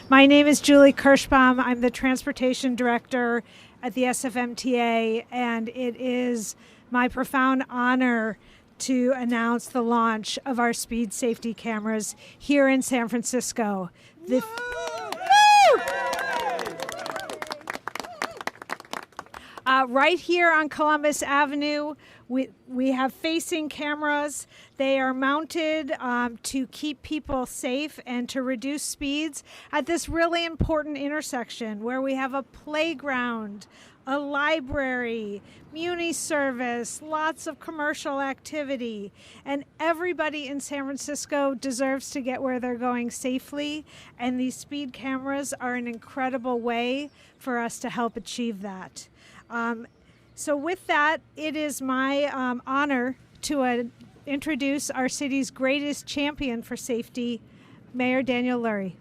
My name is Julie Kirschbaum. I'm the Transportation Director at the SFMTA, and it is my profound honor to announce the launch of our speed safety cameras here in San Francisco. Right here on Columbus Avenue, we have facing cameras. They are mounted to keep people safe and to reduce speeds at this really important intersection where we have a playground, a library, muni service, lots of commercial activity, and everybody in San Francisco deserves to get where they're going safely, and these speed cameras are an incredible way for us to help achieve that. So with that, it is my honor to introduce our city's greatest champion for safety, Mayor Daniel Lurie.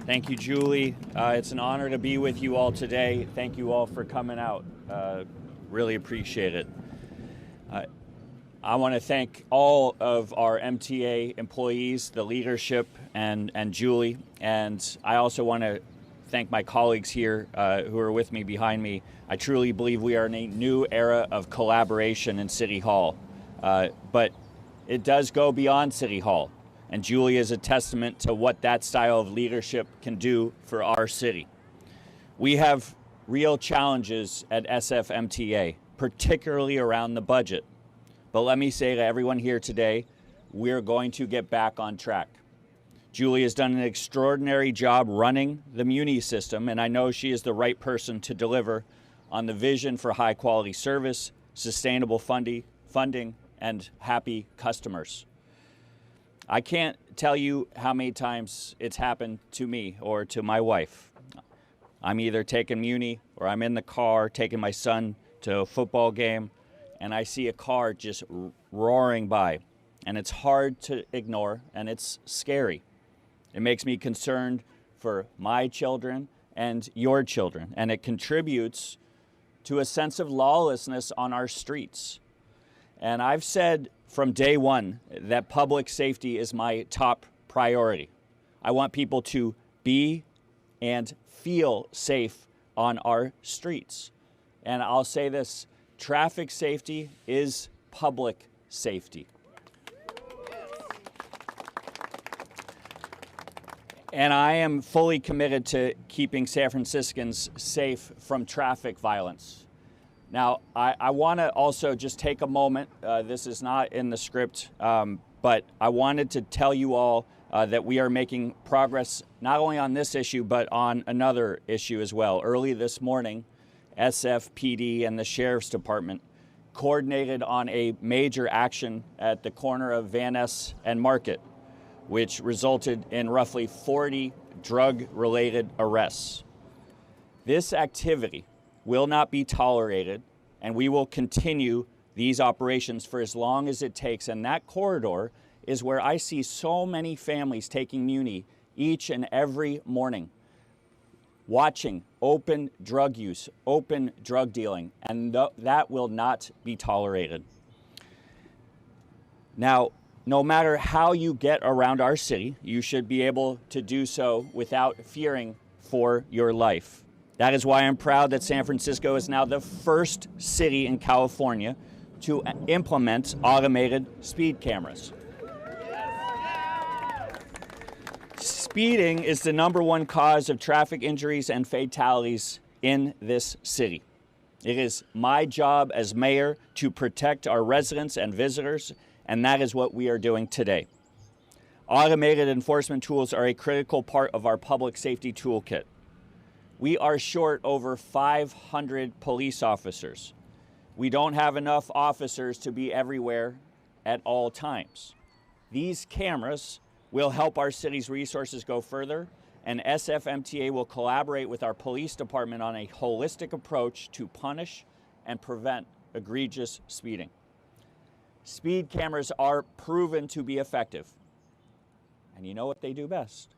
Thank you, Julie. It's an honor to be with you all today. Thank you all for coming out. Really appreciate it. I want to thank all of our MTA employees, the leadership, and Julie. And I also want to thank my colleagues here who are with me behind me. I truly believe we are in a new era of collaboration in City Hall. But it does go beyond City Hall. And Julie is a testament to what that style of leadership can do for our city. We have real challenges at SFMTA, particularly around the budget. But let me say to everyone here today, we're going to get back on track. Julie has done an extraordinary job running the Muni system, and I know she is the right person to deliver on the vision for high-quality service, sustainable funding, and happy customers. I can't tell you how many times it's happened to me or to my wife. I'm either taking Muni or I'm in the car taking my son to a football game, and I see a car just roaring by, and it's hard to ignore, and it's scary. It makes me concerned for my children and your children, and it contributes to a sense of lawlessness on our streets. And I've said from day one that public safety is my top priority. I want people to be and feel safe on our streets. And I'll say this, traffic safety is public safety. And I am fully committed to keeping San Franciscans safe from traffic violence. Now, I want to also just take a moment, this is not in the script, but I wanted to tell you all that we are making progress not only on this issue, but on another issue as well. Early this morning, SFPD and the Sheriff's Department coordinated on a major action at the corner of Van Ness and Market, which resulted in roughly 40 drug-related arrests. This activity will not be tolerated, and we will continue these operations for as long as it takes. And that corridor is where I see so many families taking Muni each and every morning, watching open drug use, open drug dealing, and that will not be tolerated. Now, no matter how you get around our city, you should be able to do so without fearing for your life. That is why I'm proud that San Francisco is now the first city in California to implement automated speed cameras. Speeding is the #1 cause of traffic injuries and fatalities in this city. It is my job as mayor to protect our residents and visitors, and that is what we are doing today. Automated enforcement tools are a critical part of our public safety toolkit. We are short over 500 police officers. We don't have enough officers to be everywhere at all times. These cameras will help our city's resources go further, and SFMTA will collaborate with our police department on a holistic approach to punish and prevent egregious speeding. Speed cameras are proven to be effective. And you know what they do best?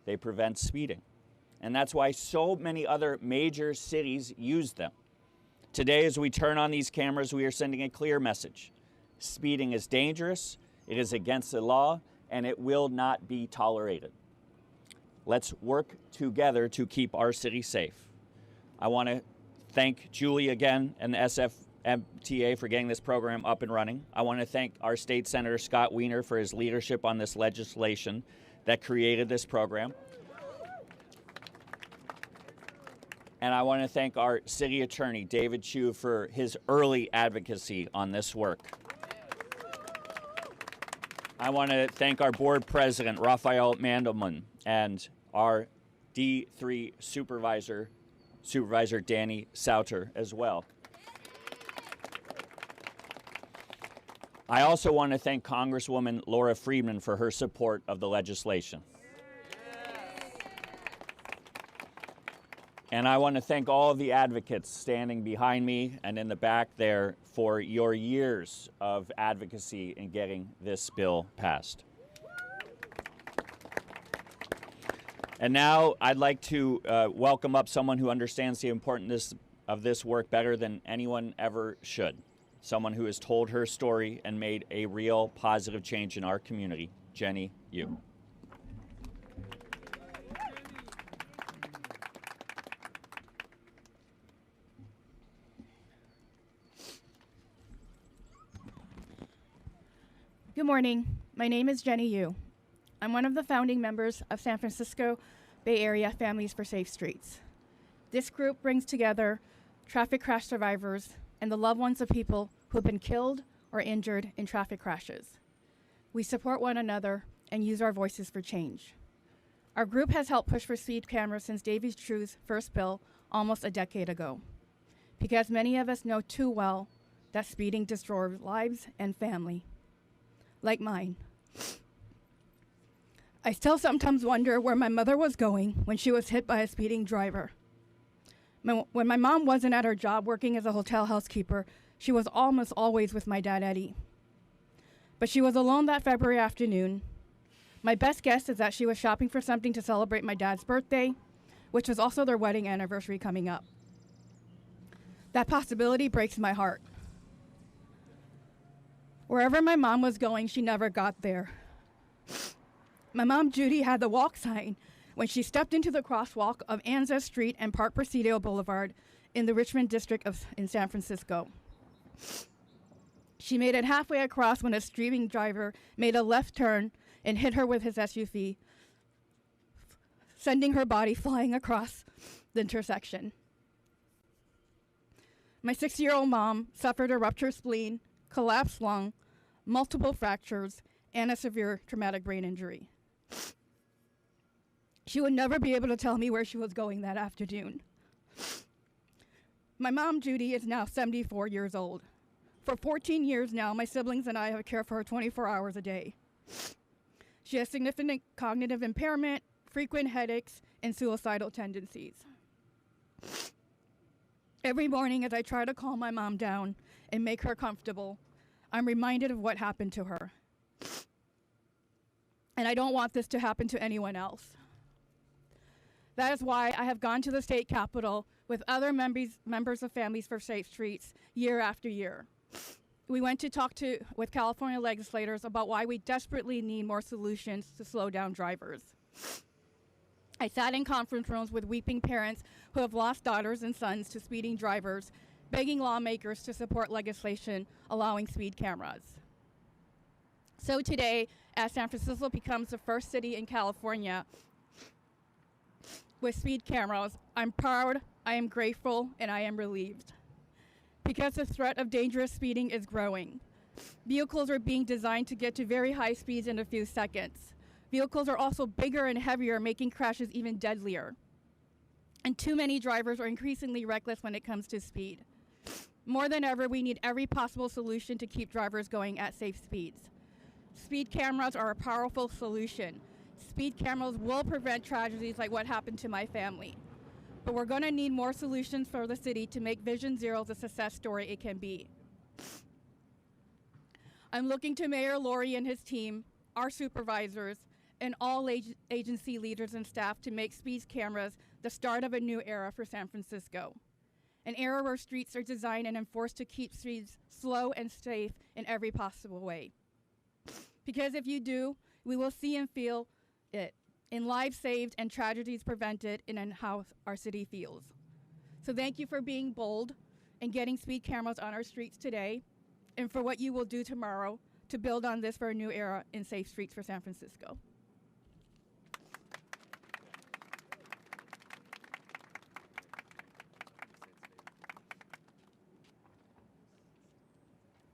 They prevent speeding. And that's why so many other major cities use them. Today, as we turn on these cameras, we are sending a clear message. Speeding is dangerous, it is against the law, and it will not be tolerated. Let's work together to keep our city safe. I want to thank Julie again and the SFGovTA for getting this program up and running. I want to thank our State Senator Scott Wiener for his leadership on this legislation that created this program. And I want to thank our City Attorney, David Chu, for his early advocacy on this work. I want to thank our Board President, Raphael Mandelman, and our D3 Supervisor, Danny Sauter, as well. I also want to thank Congresswoman Laura Friedman for her support of the legislation. And I want to thank all of the advocates standing behind me and in the back there for your years of advocacy in getting this bill passed. And now I'd like to welcome up someone who understands the importance of this work better than anyone ever should. Someone who has told her story and made a real positive change in our community, Jenny Yu. Good morning. My name is Jenny Yu. I'm one of the founding members of San Francisco Bay Area Families for Safe Streets. This group brings together traffic crash survivors and the loved ones of people who have been killed or injured in traffic crashes. We support one another and use our voices for change. Our group has helped push for speed cameras since Davy True's first bill almost a decade ago, because many of us know too well that speeding destroys lives and family. Like mine. I still sometimes wonder where my mother was going when she was hit by a speeding driver. When my mom wasn't at her job working as a hotel housekeeper, she was almost always with my dad, Eddie. But she was alone that February afternoon. My best guess is that she was shopping for something to celebrate my dad's birthday, which was also their wedding anniversary coming up. That possibility breaks my heart. Wherever my mom was going, she never got there. My mom, Judy, had the walk sign when she stepped into the crosswalk of Anza Street and Park Presidio Boulevard in the Richmond district in San Francisco. She made it halfway across when a streaming driver made a left turn and hit her with his SUV, sending her body flying across the intersection. My 6-year-old mom suffered a ruptured spleen, collapsed lung, multiple fractures, and a severe traumatic brain injury. She would never be able to tell me where she was going that afternoon. My mom, Judy, is now 74 years old. For 14 years now, my siblings and I have cared for her 24 hours a day. She has significant cognitive impairment, frequent headaches, and suicidal tendencies. Every morning as I try to calm my mom down and make her comfortable, I'm reminded of what happened to her. And I don't want this to happen to anyone else. That is why I have gone to the state capitol with other members of Families for Safe Streets year after year. We went to talk with California legislators about why we desperately need more solutions to slow down drivers. I sat in conference rooms with weeping parents who have lost daughters and sons to speeding drivers, begging lawmakers to support legislation allowing speed cameras. So today, as San Francisco becomes the first city in California with speed cameras, I'm proud, I am grateful, and I am relieved. Because the threat of dangerous speeding is growing. Vehicles are being designed to get to very high speeds in a few seconds. Vehicles are also bigger and heavier, making crashes even deadlier. And too many drivers are increasingly reckless when it comes to speed. More than ever, we need every possible solution to keep drivers going at safe speeds. Speed cameras are a powerful solution. Speed cameras will prevent tragedies like what happened to my family. But we're going to need more solutions for the city to make Vision Zero the success story it can be. I'm looking to Mayor Lurie and his team, our supervisors, and all agency leaders and staff to make speed cameras the start of a new era for San Francisco. An era where streets are designed and enforced to keep streets slow and safe in every possible way. Because if you do, we will see and feel it in lives saved and tragedies prevented and in how our city feels. So thank you for being bold and getting speed cameras on our streets today, and for what you will do tomorrow to build on this for a new era in safe streets for San Francisco.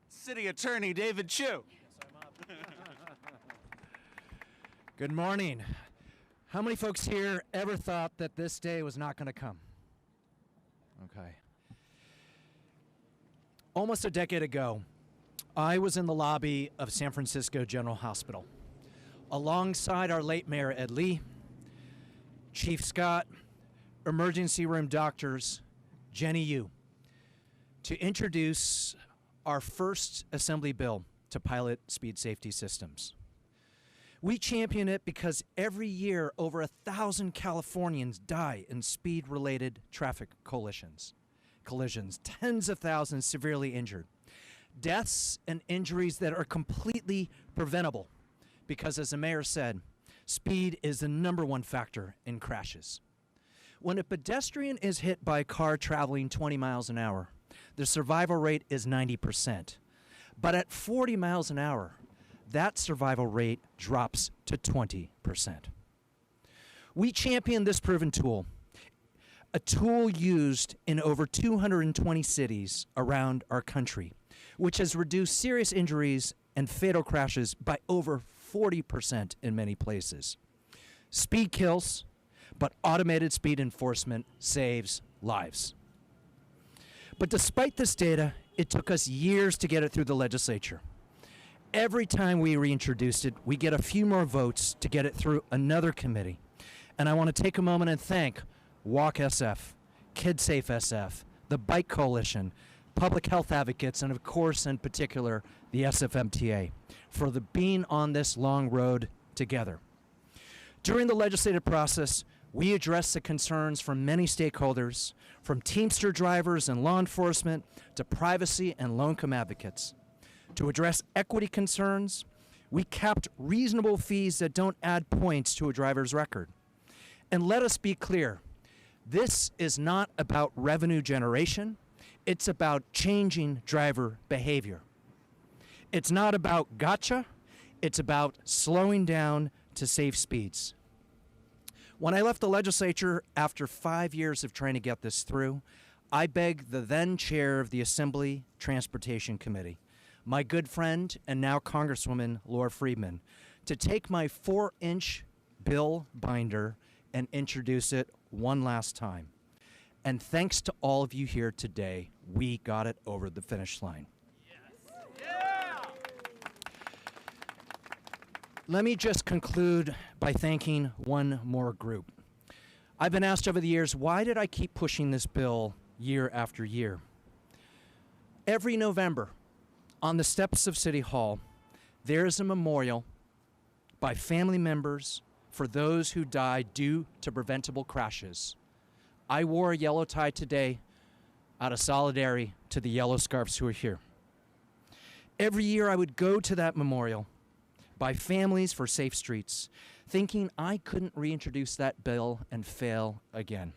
City Attorney David Chu. Good morning. How many folks here ever thought that this day was not going to come? Okay. Almost a decade ago, I was in the lobby of San Francisco General Hospital alongside our late Mayor Ed Lee, Chief Scott, emergency room doctors, Jenny Yu, to introduce our first assembly bill to pilot speed safety systems. We champion it because every year over 1,000 Californians die in speed-related traffic collisions, tens of thousands severely injured. Deaths and injuries that are completely preventable because, as the mayor said, speed is the #1 factor in crashes. When a pedestrian is hit by a car traveling 20 miles an hour, the survival rate is 90%. But at 40 miles an hour, that survival rate drops to 20%. We champion this proven tool, a tool used in over 220 cities around our country, which has reduced serious injuries and fatal crashes by over 40% in many places. Speed kills, but automated speed enforcement saves lives. But despite this data, it took us years to get it through the legislature. Every time we reintroduced it, we get a few more votes to get it through another committee. And I want to take a moment and thank Walk SF, KidSafe SF, the Bike Coalition, public health advocates, and of course, in particular, the SFMTA, for being on this long road together. During the legislative process, we addressed the concerns from many stakeholders, from Teamster drivers and law enforcement to privacy and low-income advocates. To address equity concerns, we capped reasonable fees that don't add points to a driver's record. And let us be clear, this is not about revenue generation, it's about changing driver behavior. It's not about gotcha, it's about slowing down to safe speeds. When I left the legislature after 5 years of trying to get this through, I begged the then chair of the Assembly Transportation Committee, my good friend and now Congresswoman Laura Friedman, to take my 4-inch bill binder and introduce it one last time. And thanks to all of you here today, we got it over the finish line. Yes. Yeah. Let me just conclude by thanking one more group. I've been asked over the years, why did I keep pushing this bill year after year? Every November, on the steps of City Hall, there is a memorial by family members for those who died due to preventable crashes. I wore a yellow tie today out of solidarity to the yellow scarves who are here. Every year I would go to that memorial by Families for Safe Streets, thinking I couldn't reintroduce that bill and fail again.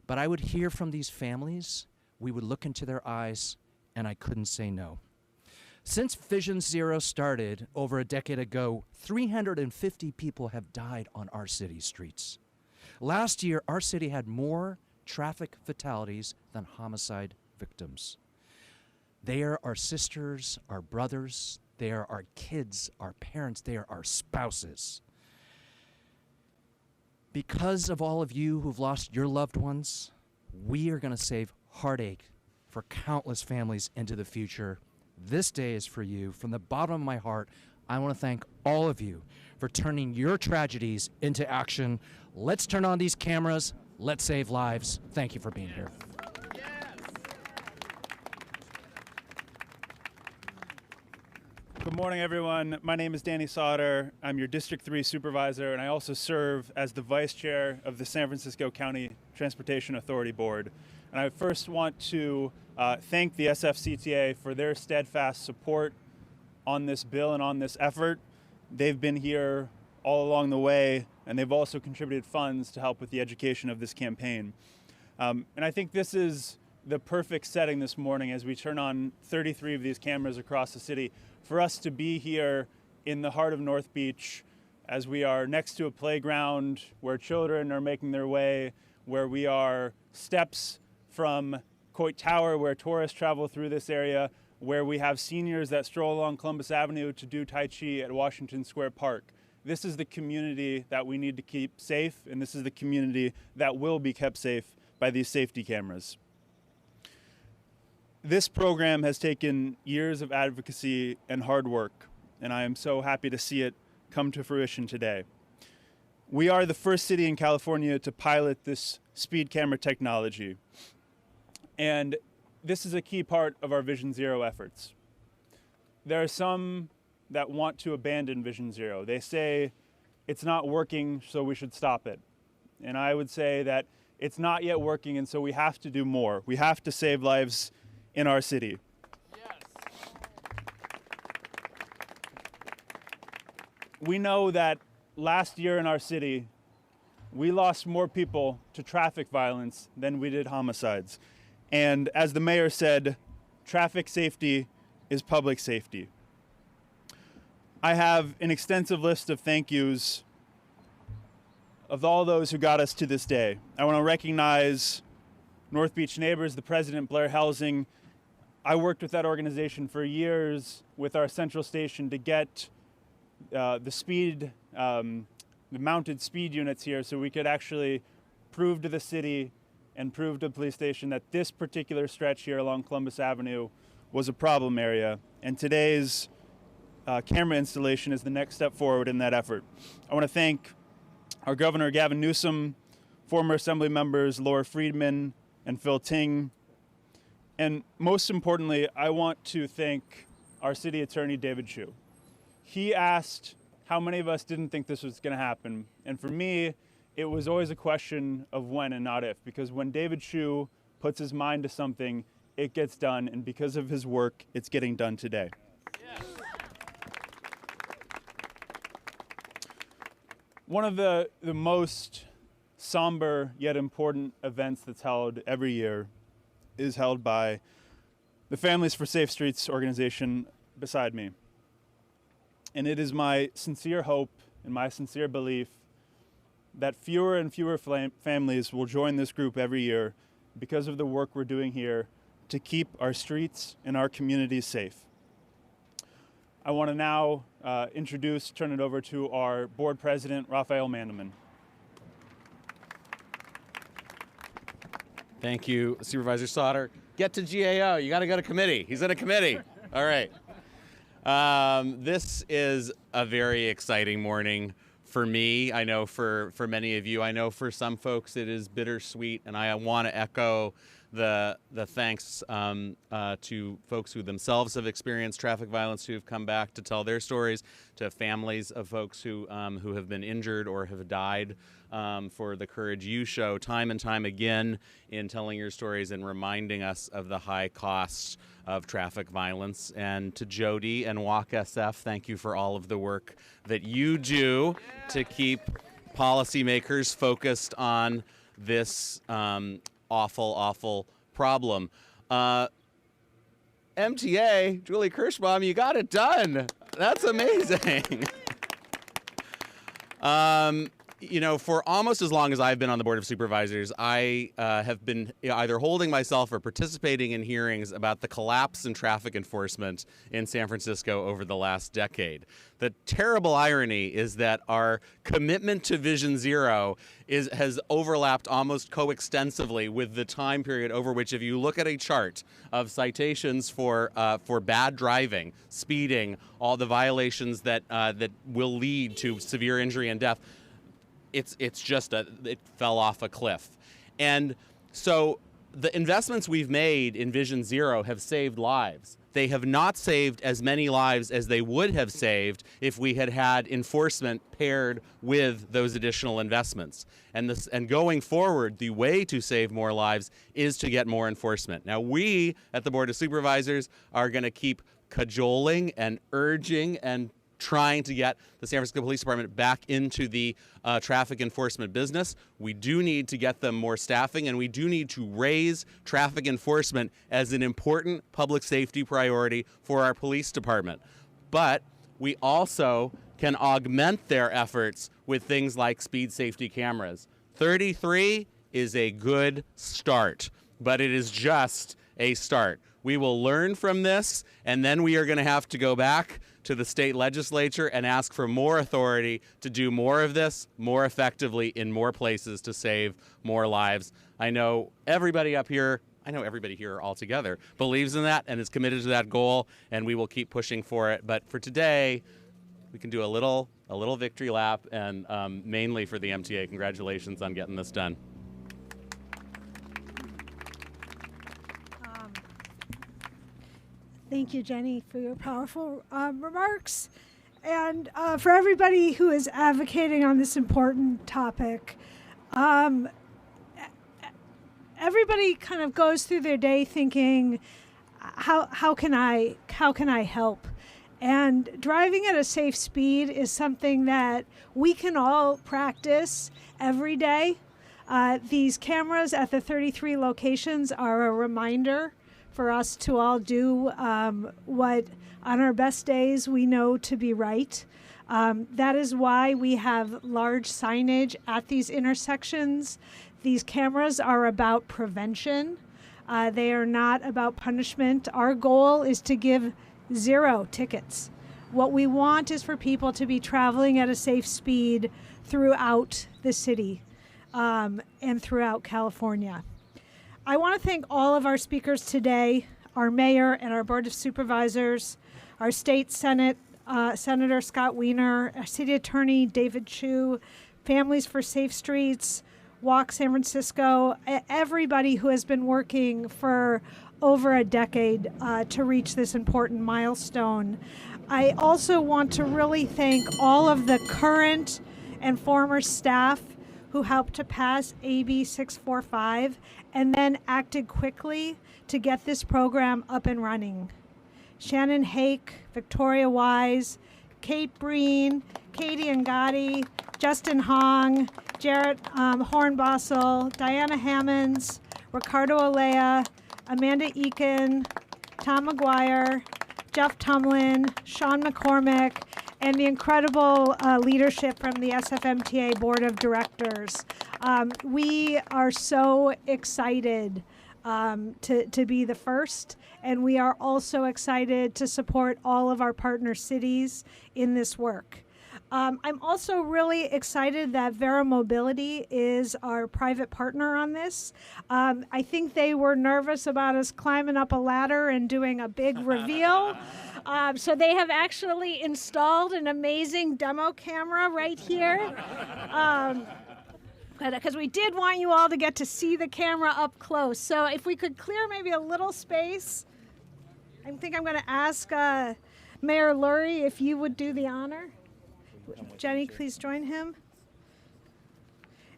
But I would hear from these families, we would look into their eyes, and I couldn't say no. Since Vision Zero started over a decade ago, 350 people have died on our city's streets. Last year, our city had more traffic fatalities than homicide victims. They are our sisters, our brothers, they are our kids, our parents, they are our spouses. Because of all of you who've lost your loved ones, we are going to save heartache for countless families into the future. This day is for you. From the bottom of my heart, I want to thank all of you for turning your tragedies into action. Let's turn on these cameras. Let's save lives. Thank you for being here. Good morning, everyone. My name is Danny Sauter. I'm your District 3 supervisor, and I also serve as the vice chair of the San Francisco County Transportation Authority Board. And I first want to thank the SFCTA for their steadfast support on this bill and on this effort. They've been here all along the way, and they've also contributed funds to help with the education of this campaign. And I think this is the perfect setting this morning as we turn on 33 of these cameras across the city for us to be here in the heart of North Beach, as we are next to a playground where children are making their way, where we are steps from Coit Tower where tourists travel through this area, where we have seniors that stroll along Columbus Avenue to do Tai Chi at Washington Square Park. This is the community that we need to keep safe, and this is the community that will be kept safe by these safety cameras. This program has taken years of advocacy and hard work, and I am so happy to see it come to fruition today. We are the first city in California to pilot this speed camera technology, and this is a key part of our Vision Zero efforts. There are some that want to abandon Vision Zero. They say it's not working, so we should stop it. And I would say that it's not yet working, and so we have to do more. We have to save lives in our city. Yes. We know that last year in our city, we lost more people to traffic violence than we did homicides. And as the mayor said, traffic safety is public safety. I have an extensive list of thank yous of all those who got us to this day. I want to recognize North Beach Neighbors, the president, Blair Helsing. I worked with that organization for years with our central station to get the mounted speed units here so we could actually prove to the city and prove to the police station that this particular stretch here along Columbus Avenue was a problem area. And today's camera installation is the next step forward in that effort. I want to thank our Governor Gavin Newsom, former Assembly members Laura Friedman and Phil Ting, and most importantly, I want to thank our City Attorney David Chu. He asked how many of us didn't think this was going to happen, and for me, it was always a question of when and not if, because when David Chu puts his mind to something, it gets done, and because of his work, it's getting done today. Yes. One of the most somber yet important events that's held every year is held by the Families for Safe Streets organization beside me. And it is my sincere hope and my sincere belief that fewer and fewer families will join this group every year because of the work we're doing here to keep our streets and our communities safe. I want to now turn it over to our board president, Raphael Mandelman. Thank you, Supervisor Sauter. Get to GAO. You got to go to committee. He's in a committee. All right. This is a very exciting morning for me. I know for many of you. I know for some folks it is bittersweet, and I want to echo the thanks to folks who themselves have experienced traffic violence, who have come back to tell their stories, to families of folks who have been injured or have died, for the courage you show time and time again in telling your stories and reminding us of the high costs of traffic violence. And to Jody and Walk SF, thank you for all of the work that you do to keep policymakers focused on this awful, awful problem. MTA, Julie Kirschbaum, you got it done. That's amazing. You know, for almost as long as I've been on the Board of Supervisors, I have been either holding myself or participating in hearings about the collapse in traffic enforcement in San Francisco over the last decade. The terrible irony is that our commitment to Vision Zero has overlapped almost coextensively with the time period over which, if you look at a chart of citations for bad driving, speeding, all the violations that will lead to severe injury and death, it's just it fell off a cliff. And so the investments we've made in Vision Zero have saved lives. They have not saved as many lives as they would have saved if we had had enforcement paired with those additional investments. And going forward, the way to save more lives is to get more enforcement. Now, we at the Board of Supervisors are going to keep cajoling and urging and trying to get the San Francisco Police Department back into the traffic enforcement business. We do need to get them more staffing, and we do need to raise traffic enforcement as an important public safety priority for our police department. But we also can augment their efforts with things like speed safety cameras. 33 is a good start, but it is just a start. We will learn from this, and then we are going to have to go back to the state legislature and ask for more authority to do more of this more effectively in more places to save more lives. I know everybody here altogether believes in that and is committed to that goal, and we will keep pushing for it. But for today, we can do a little victory lap, and mainly for the MTA, congratulations on getting this done. Thank you, Jenny, for your powerful remarks. And for everybody who is advocating on this important topic, everybody kind of goes through their day thinking, how can I help? And driving at a safe speed is something that we can all practice every day. These cameras at the 33 locations are a reminder for us to all do what on our best days we know to be right. That is why we have large signage at these intersections. These cameras are about prevention. They are not about punishment. Our goal is to give 0 tickets. What we want is for people to be traveling at a safe speed throughout the city and throughout California. I want to thank all of our speakers today, our mayor and our board of supervisors, our state senate, Senator Scott Wiener, our city attorney David Chu, Families for Safe Streets, Walk San Francisco, everybody who has been working for over a decade to reach this important milestone. I also want to really thank all of the current and former staff who helped to pass AB 645 and then acted quickly to get this program up and running. Shannon Hake, Victoria Wise, Kate Breen, Katie Ngati, Justin Hong, Jarrett Hornbossel, Diana Hammonds, Ricardo Olea, Amanda Eakin, Tom McGuire, Jeff Tumlin, Sean McCormick, and the incredible leadership from the SFMTA Board of Directors. We are so excited to be the first, and we are also excited to support all of our partner cities in this work. I'm also really excited that Vera Mobility is our private partner on this. I think they were nervous about us climbing up a ladder and doing a big reveal. So they have actually installed an amazing demo camera right here. Because we did want you all to get to see the camera up close. So if we could clear maybe a little space, I think I'm going to ask Mayor Lurie if you would do the honor. Jenny, please join him.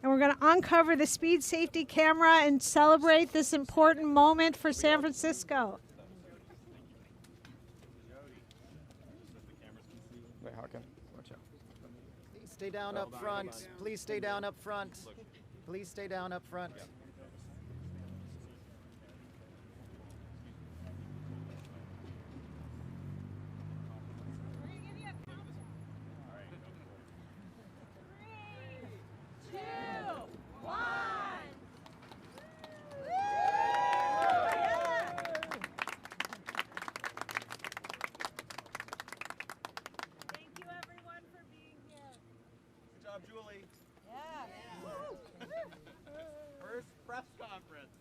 And we're going to uncover the speed safety camera and celebrate this important moment for San Francisco. Wait, Harkin, watch out. Please stay down up front. Please stay down up front. Please stay down up front. Julie. Yeah. First press conference.